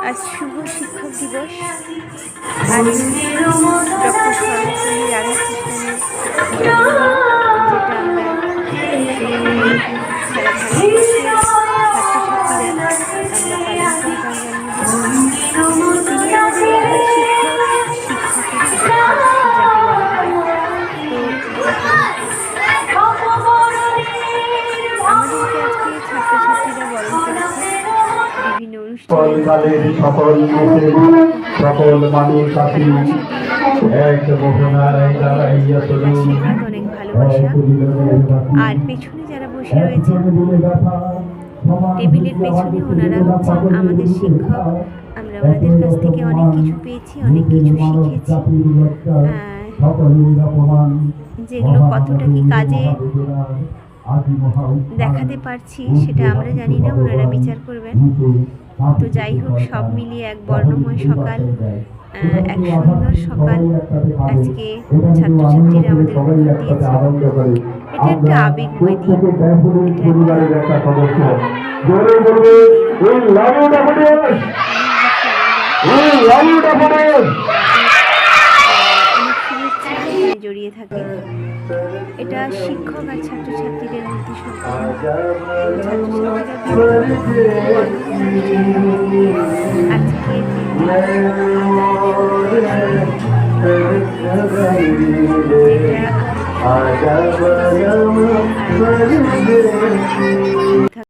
আজ শুভ শিক্ষক দিবস। আজ ডক্টর সর্বপল্লী রাধাকৃষ্ণনের জন্মদিন, যেটা আমরা সারা ভারতবর্ষের ছাত্রছাত্রীরা আমরা পালন করি তার জন্মদিন। তিনি আমাদের শিক্ষক, শিক্ষকের শিক্ষক যাকে বলা হয়। তো আমাদেরকে আজকে ছাত্রছাত্রীরা বরণ করেছে বিভিন্ন অনুষ্ঠানে। সকল মানুষ অনেক ভালোবাসা। আর পেছনে যারা বসে রয়েছে টেবিলের পেছনে, ওনারা হচ্ছেন আমাদের শিক্ষক। আমরা ওনাদের কাছ থেকে অনেক কিছু পেয়েছি, অনেক কিছু শিখেছি। যেগুলো কতটা কি কাজে দেখাতে পারছি সেটা আমরা জানি না, ওনারা বিচার করবেন। তো যাই হোক, সব মিলিয়ে এক বর্ণময় সকাল, এক সুন্দর সকাল আজকে ছাত্রছাত্রীরা আমাদের উপহার দিয়েছে। এটা একটা আবেগময় দিন, জড়িয়ে থাকে। এটা শিক্ষক আর ছাত্রছাত্রীদের মধ্যে সম্পর্ক। আজকে